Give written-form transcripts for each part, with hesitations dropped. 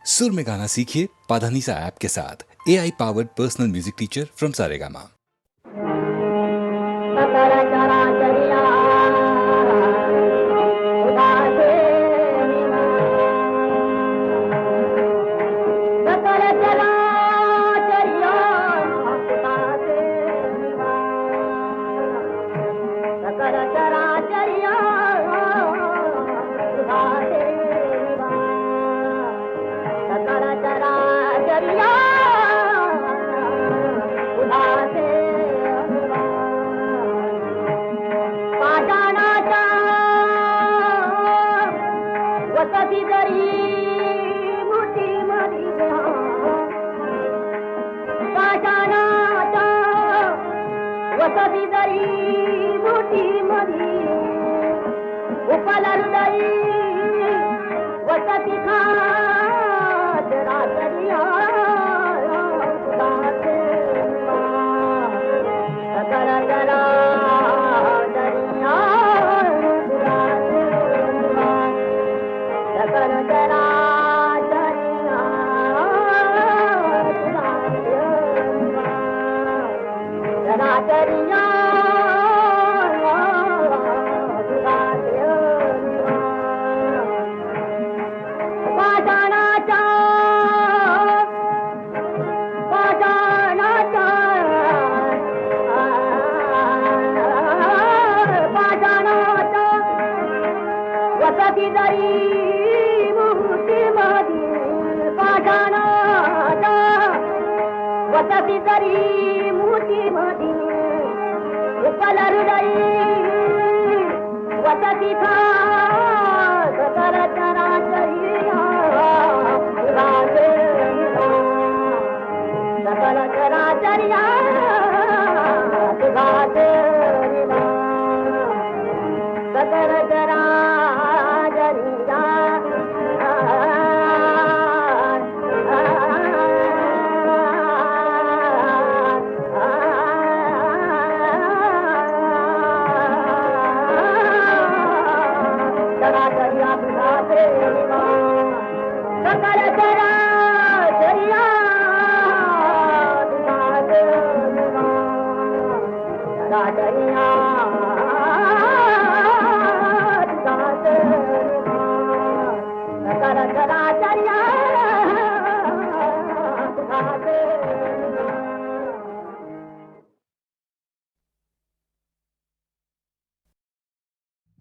सुर में गाना सीखिए पाधानीसा ऐप के साथ। AI powered personal music teacher from Saregama.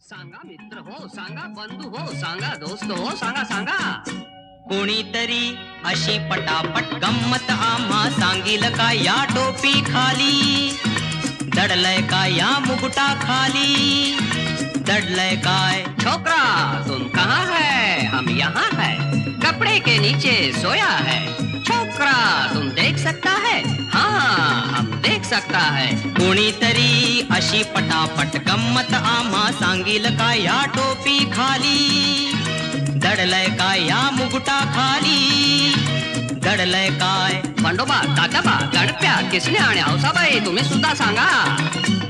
सांगा मित्र हो, सांगा बंधू हो, सांगा दोस्त हो, सांगा सांगा. कोणीतरी अशी पटापट गंमत आम्हा सांगील का या टोपी खाली, दडलय का या मुकुटा खाली, दडलय काय. छोकरा तुम कहाँ है? हम यहाँ है, कपड़े के नीचे सोया है. छोकरा तुम देख सकता है? हाँ हम देख सकता है. कोणीतरी अशी पटापट गंमत आम्हा सांगील का या टोपी खाली, दडलय का या मुकुटा खाली, दडलय काय. बंडोबा, काकाबा, गणप्या, किसने आणि हौसाबाई तुम्ही सुद्धा सांगा.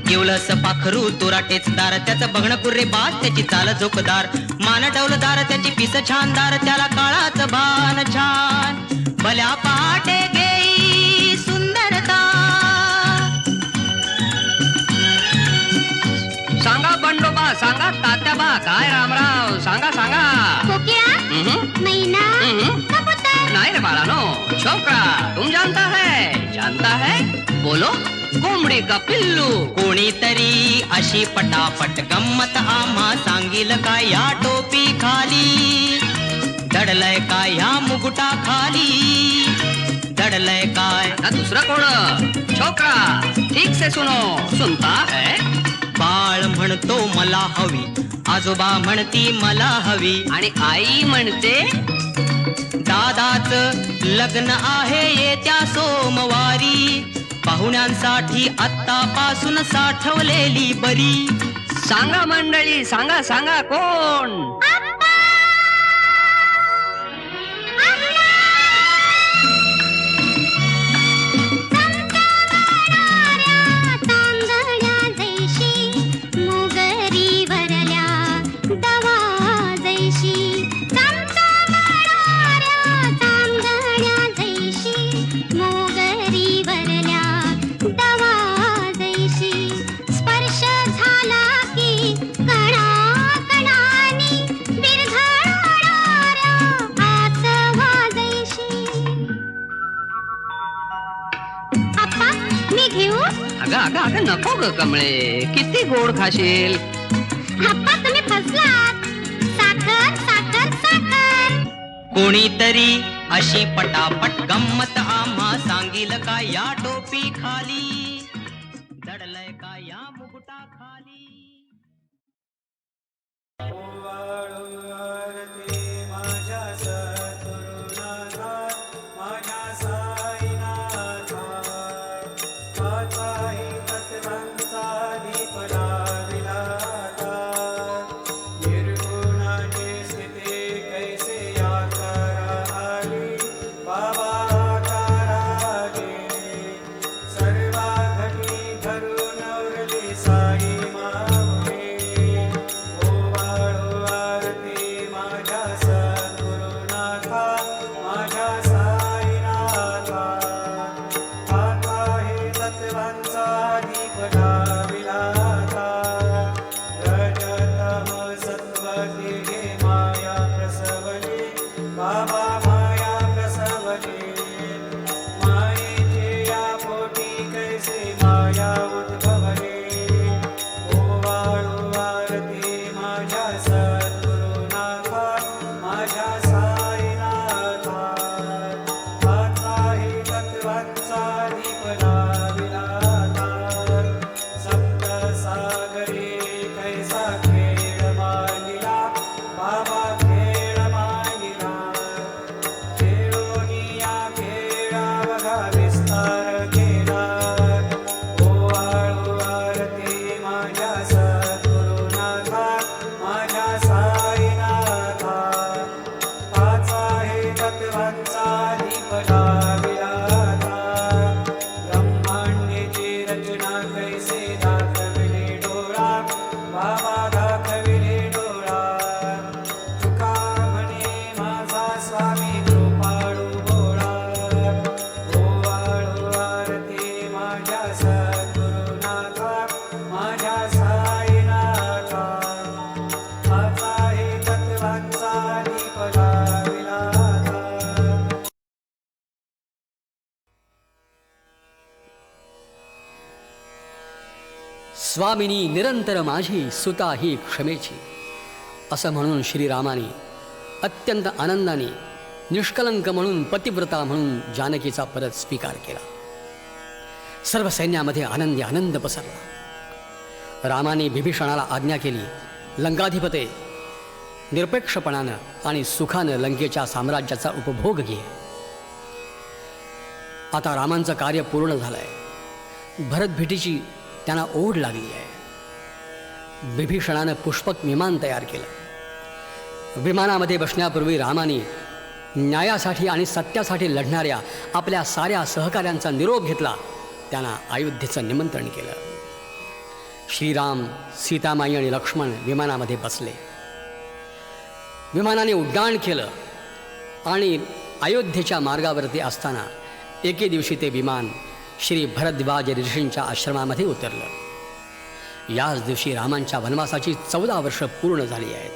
किवलस पाखरू तुराटेच दार, त्याचं बघणं कुर्रे बाज, त्याची चाल झोपदार, मान डौलदार, त्याची पिस छानदार, त्याला काळाच भान छान. भल्या पहाटे गेई सुंदरता. सांगा बंडोबा, सांगा तात्याबा, काय रामराव, सांगा सांगा. मैना कबूतर. नहीं रे बाळानो, छोकरा तुम जानता है बोलो. कोंबडी का पिल्लू. कोणीतरी अशी पटापट गंमत आम्हा सांगील का या टोपी खाली, दडलय का या मुकुटा खाली, दडलय काय. आता दुसरा कोण? छोकरा ठीक से सुनो. सुनता है? बाळ म्हणतो मला हवी, आजोबा म्हणती मला हवी, आणि आई म्हणते दादाच लग्न आहे येत्या सोमवारी, पाहुण्यांसाठी आत्तापासून साठवलेली बरी. सांगा मंडळी, सांगा सांगा कोण? दवा जैशी चमचमणाऱ्या अगं अगं नको ग कमळे, किती गोड खाशील. आप्पा तुम्ही फसलात. साखर साखर साखर. कोणीतरी अशी पटापट गंमत आम्हा सांगील का या टोपी खाली, दडलय का या मुकुटा खाली. स्वामिनी निरंतर माझी सुता ही क्षमेची, असं म्हणून श्रीरामाने अत्यंत आनंदाने निष्कलंक म्हणून पतिव्रता म्हणून जानकीचा परत स्वीकार केला. सर्व सैन्यामध्ये आनंदी आनंद पसरला. रामाने बिभीषणाला आज्ञा केली, लंकाधिपते निरपेक्षपणानं आणि सुखानं लंकेच्या साम्राज्याचा उपभोग घे. आता रामांचं कार्य पूर्ण झालं आहे. भरतभेटीची त्यांना ओढ लागली आहे. विभीषणानं पुष्पक विमान तयार केलं. विमानामध्ये बसण्यापूर्वी रामाने न्यायासाठी आणि सत्यासाठी लढणाऱ्या आपल्या साऱ्या सहकाऱ्यांचा निरोप घेतला. त्यांना अयोध्येचं निमंत्रण केलं. श्रीराम, सीतामाई आणि लक्ष्मण विमानामध्ये बसले. विमानाने उड्डाण केलं आणि अयोध्येच्या मार्गावरती असताना एके दिवशी ते विमान श्री भरद्वाज ऋषींच्या आश्रमामध्ये उतरलं. याच दिवशी रामांच्या वनवासाची 14 वर्ष पूर्ण झाली आहेत.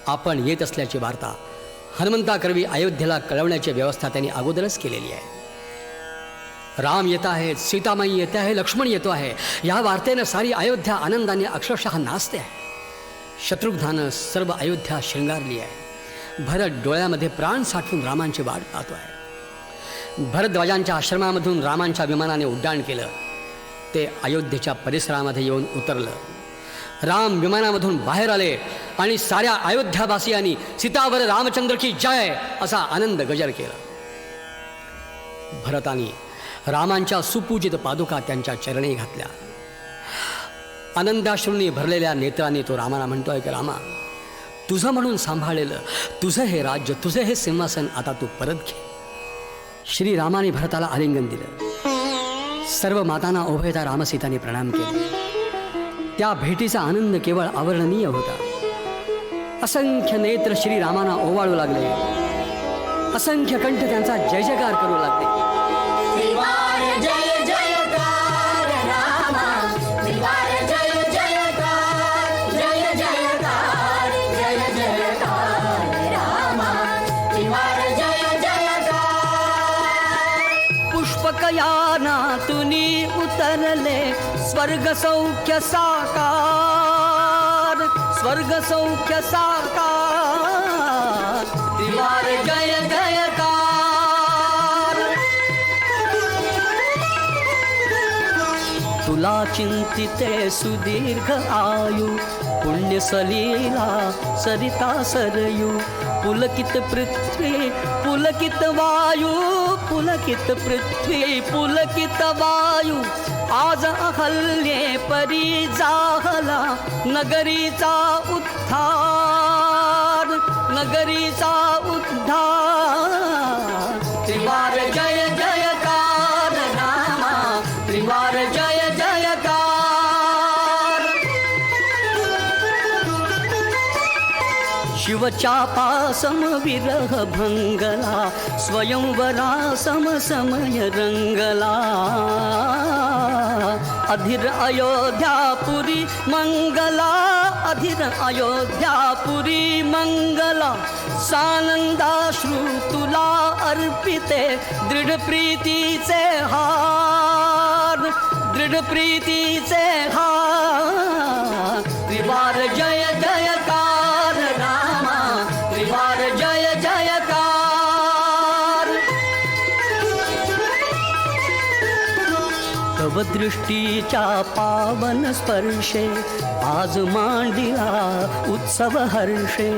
आपण येत असल्याची वार्ता हनुमंताकरवी अयोध्येला कळवण्याची व्यवस्था त्यांनी अगोदरच केलेली आहे. राम येत आहेत, सीतामाई येते आहे, लक्ष्मण येतो आहे, या वार्तेनं सारी अयोध्या आनंदाने अक्षरशः नाचते आहे. शत्रुघ्नानं सर्व अयोध्या शृंगारली आहे. भरत डोळ्यामध्ये प्राण साठवून रामांची वाट पाहतो आहे. भरद्वाजांच्या आश्रमामधून रामांच्या विमानाने उड्डाण केलं. ते अयोध्येच्या परिसरामध्ये येऊन उतरलं. राम विमानामधून बाहेर आले आणि साऱ्या अयोध्यावासियांनी सीतावर रामचंद्र की जय असा आनंद गजर केला. भरतानी रामांच्या सुपूजित पादुका त्यांच्या चरणी घातल्या. आनंदाश्रूंनी भरलेल्या नेत्रांनी तो रामाला म्हणतोय की रामा, तुझं म्हणून सांभाळलेलं तुझं हे राज्य, तुझं हे सिंहासन आता तू परत घे. श्रीरामाने भरताला आलिंगन दिलं. सर्व मातांना उभयता रामसीताने प्रणाम केले. त्या भेटीचा आनंद केवळ अवर्णनीय होता. असंख्य नेत्र श्रीरामांना ओवाळू लागले. असंख्य कंठ त्यांचा जय जयकार करू लागले. यानातुनी उतरले स्वर्ग सौख्य साकार, स्वर्ग सौख्य साकार, त्रिवार जय जयकार. तुला चिंतिते सुदीर्घ आयु, पुण्य सलीला सरिता सरयू, पुलकित पृथ्वी पुलकित वायू, पुलकित पृथ्वी पुलकित वायू. आज अहल्ये परी जाहला नगरीचा उद्धार, नगरीचा उद्धार. त्रिवार जय जयकार रामा, त्रिवार जय जयकार. शिवचापा समविरह भंगला, स्वयंवरा समसमय रंगला. अधीर अयोध्यापुरी मंगला, अधीर अयोध्यापुरी मंगला. सानंदाश्रू तुला अर्पिते दृढ प्रीतीचे हार, दृढ प्रीतीचे हार. त्रिवार जय जयकार रामा, त्रिवार जय जयकार. तव दृष्टीच्या पावन स्पर्शे आज मांडिला उत्सव हर्षे.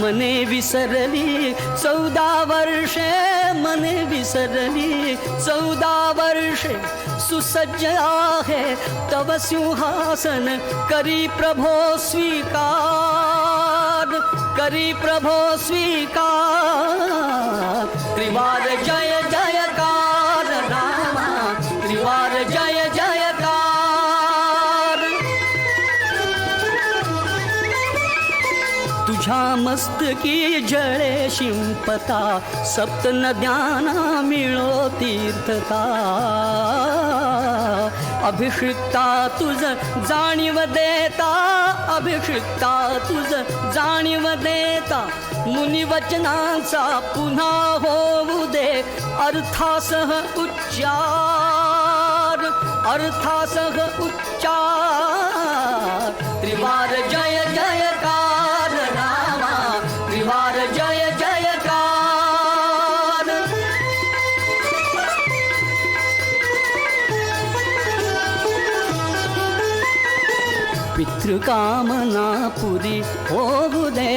मने विसरली 14 वर्षे, मने विसरली 14 वर्षे. सुसज्ज आहे तव सिंहासन, करी प्रभो स्वीकार, करी प्रभो स्वीकार. त्रिवार जय जयकार रामा, त्रिवार जय जयकार. तुझ्या मस्तकी जळे शिंपता, सप्त नद्यांना मिळो तीर्थता. अभिषिक्ता तुझ जाणीव देता, अभिषिक्ता तुझ जाणीव देता. मुनिवचनांचा पुन्हा होऊ दे अर्थासह उच्चार, अर्थासह उच्चार. त्रिवार जय जयकार रामा, त्रिवार जय जयकार. पितृकामना पुरी होऊ दे,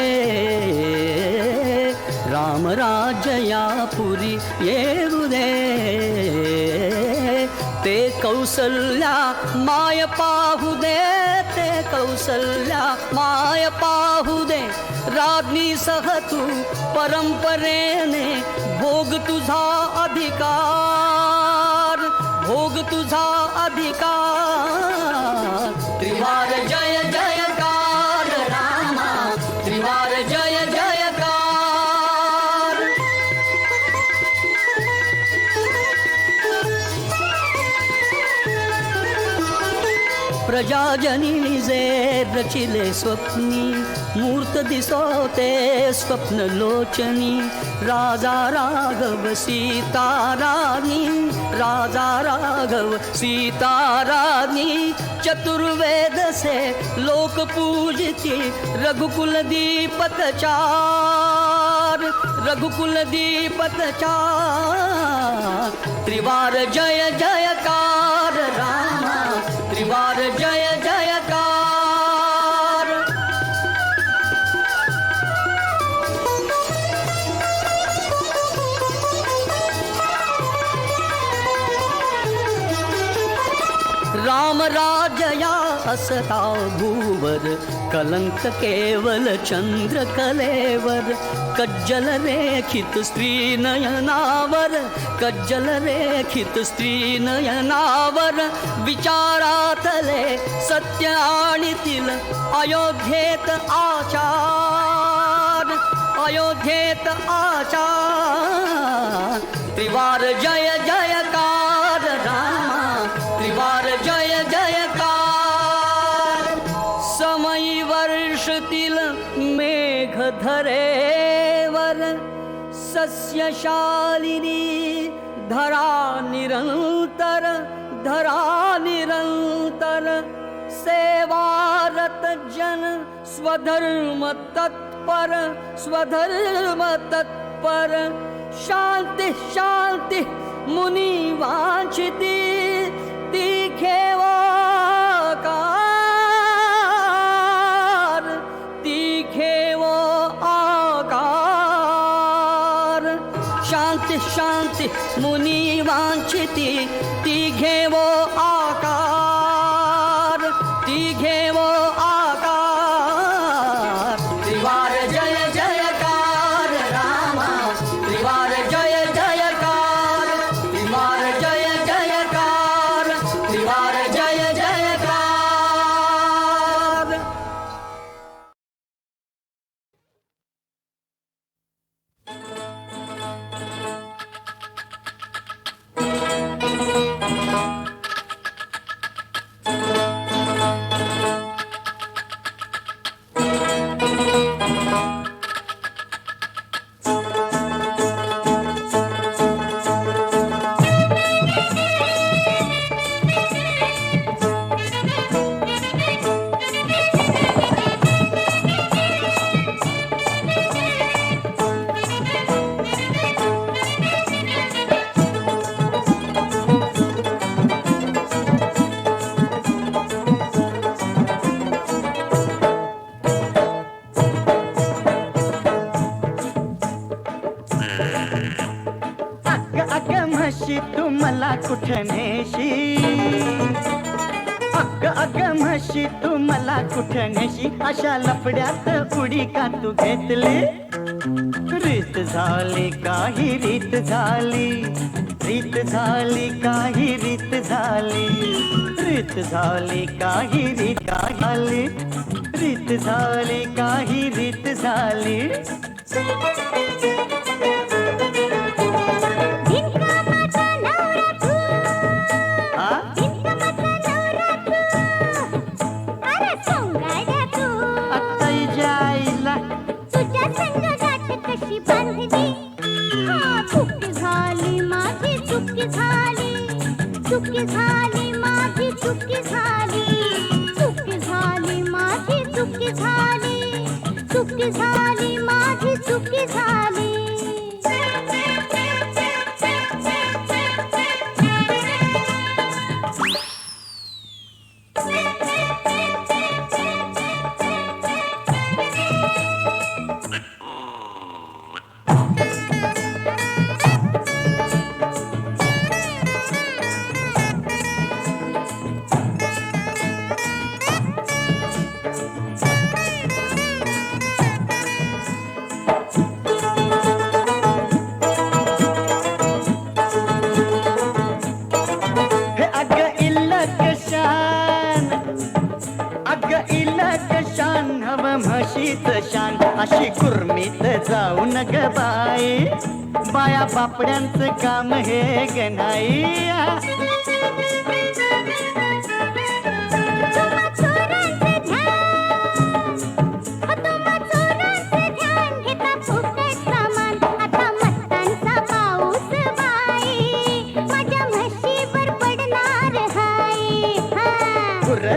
राम राज्य या पुरी येऊ दे. ते कौसल्या माय पाहू दे, ते कौसल्या माय पाहू दे. राज्ञी सह तू परंपरेने भोग तुझा अधिकार, भोग तुझा अधिकार. त्रिवार जय जयकार रामा, त्रिवार जय जयकार. प्रजाजनी जे रचिले स्वप्नी, मूर्त दिसोते स्वप्न लोचनी. राजा राघव सीता रानी, राजा राघव सीता रानी. चतुर्वेद से लोक पूजिती, रघुकुल दीपक चार, रघुकुल दीपक चार. त्रिवार जय जयकार रामा, त्रिवार जय जयकार. राम राजया असता भूवर, कलंक केवल चंद्र कलेवर. कज्जल रेखित स्त्री नयनावर, कज्जल रेखित स्त्री नयनावर. विचारातले सत्य आणीतील अयोध्येत आचार, अयोध्येत आचार. त्रिवार जय जयकार रामा, त्रिवार जय जयकार. समयी वर्षतील मेघ धरेवर, सस्यशालिनी धरा निरंतर, धरा निरंतर, सेवारत जन स्वधर्म तत्पर, स्वधर्म तत्पर, शांति शांति मुनि वांछिती, तीखेवा शांति मुनि वांछिती, तीघे वो आकार, तीघे वो आकार। त्रिवार जय जयकार रामा, त्रिवार जय जयकार, त्रिवार जय जयकार, त्रिवार जय जयकार। तू मला कुठं नेशी, अग म्हशी तू मला कुठं नेशी, अशा लफड्यात उडी का तू घेतली? रीत झाली काही रीत झाली, रीत झाली काही रीत झाली, रीत झाली काही रीत झाली, रीत झाली काही रीत झाली। चुकी झाली माझी, चुकी झाली, चुकी झाली माझी, चुकी झाली, चुकी झाली माझी, चुकी झाली। म्हशीच शान अशी कुर्मीत जाऊ नग बाई, बाया बापड्यांचं काम हे गणाई।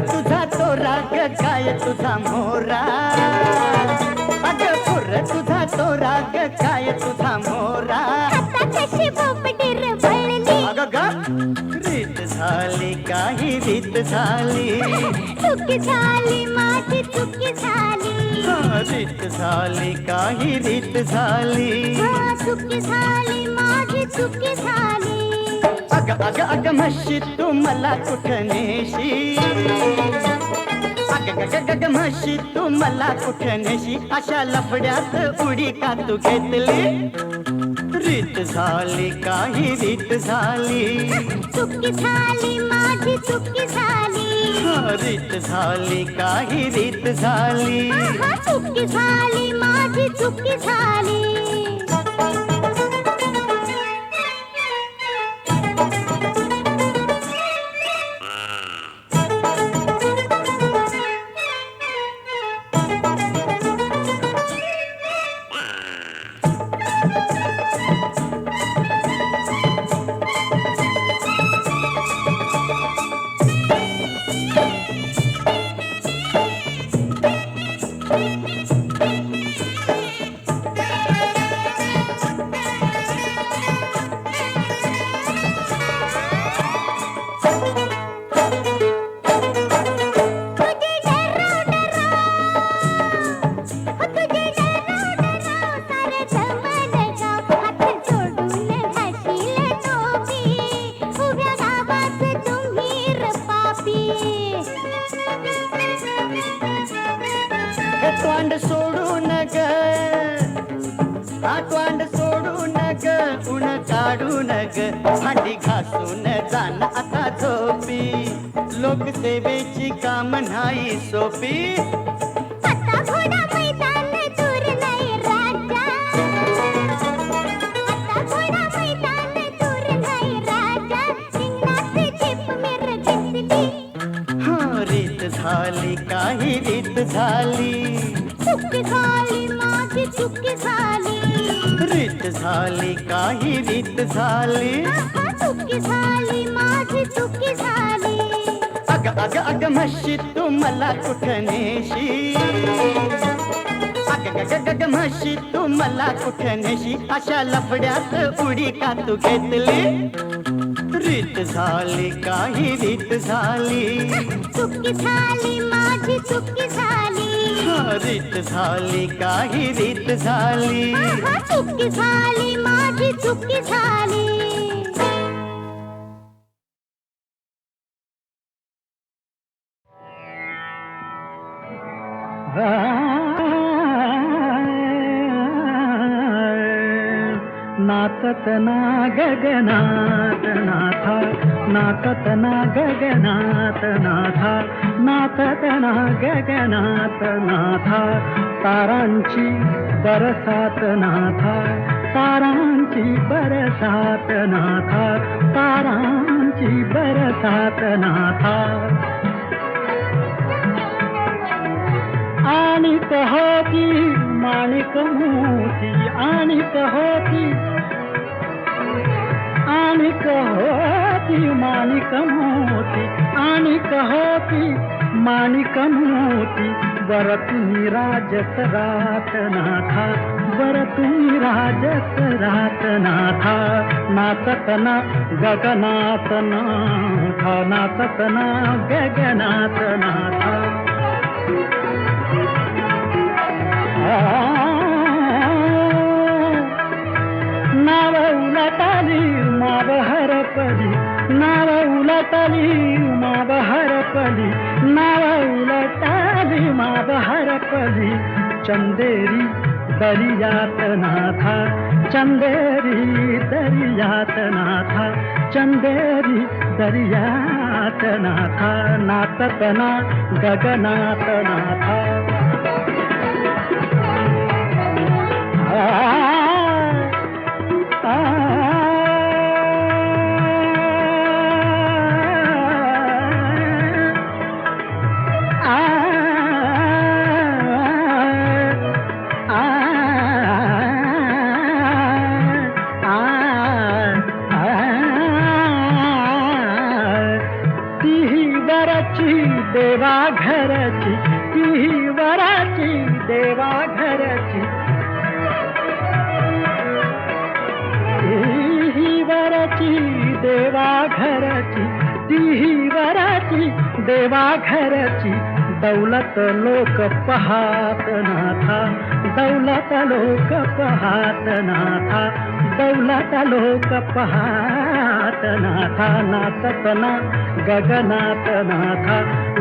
तुझा तो राग काय तुझा मोरा, अग पुर तुझा तो राग काय तुझा मोरा। कशी बोपटीर भळली अग ग, रीत झाली काही रीत झाली, चुकी झाली माझी, चुकी झाली, रीत झाली काही रीत झाली, चुकी झाली माझी, चुकी झाली। अग अग अग म्हशी तू मला कुठं नेशी, अग अग अग म्हशी तू मला कुठं नेशी, अशा लफड्यात उडी का तू घेतली? रीत झाली काही रीत झाली, चुकी झाली माझी, चुकी झाली, रीत झाली काही रीत झाली, चुकी झाली माझी, चुकी झाली। झाडून ग भांडी घासून जाण आता झोपी लोकसेवेची काम नाही सोपी आता घोडा मैदान दूर नाही राजा आता घोडा मैदान दूर नाही राजा रिंगणात झेप मेर घेतली हा रीत झाली काही रीत झाली चुकी झाली माझी चुकी झाली रीत झाली काही रीत झाली चुकी झाली माझी चुकी झाली अग अग अग म्हशी तू मला कुठं नेशी अग ग ग ग म्हशी तू मला कुठं नेशी अशा लफड्यात उडी का तू घेतली रीत झाली काही रीत झाली चुकी झाली माझी चुकी झाली रीत झाली काही रीत झाली चुकी झाली माझी चुकी झाली नाचत ना गगनात नाथा नाचत ना गगनात नाथा नाचत ना गगनात नाथा तारांची बरसात नाथा तारांची बरसात नाथा तारांची बरसात नाथा आणि होती माणिक मोती आणि होती माणिक मोती आणि होती माणिक मोती बर तुम्ही राजत रात नाथा बर तुम्ही राजत रात नाथा नाचत ना गगनात नाथा नाचत ना गगनात नाथा नाव उलटली माव हरपली नाव उलटली माव हरपली नाव उलटली माव हरपली चंदेरी दरियात नाथा चंदेरी दरियात नाथा चंदेरी दरियात नाथा नाचत ना गगनात नाथा देवा घरची ती वराची देवा घरची ती वराची देवा घरची ती वराची देवा घरची दौलत लोक पहात नाथा दौलत लोक पहात नाथा दौलत लोक पहात नाथा नाचत ना गगनात नाथा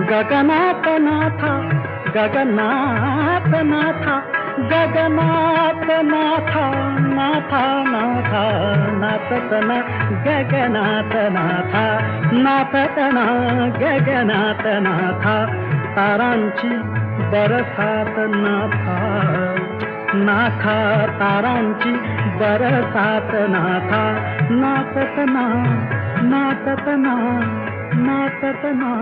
गगनात नाथा गगनात नाथा गगनात नाथा नाथा नाथा नाचत ना गगनात नाथा नाचत ना गगनात नाथा तारांची बरसात नाथा नाथा तारांची बरसात नाथा नाचत ना नाचत ना नाचत ना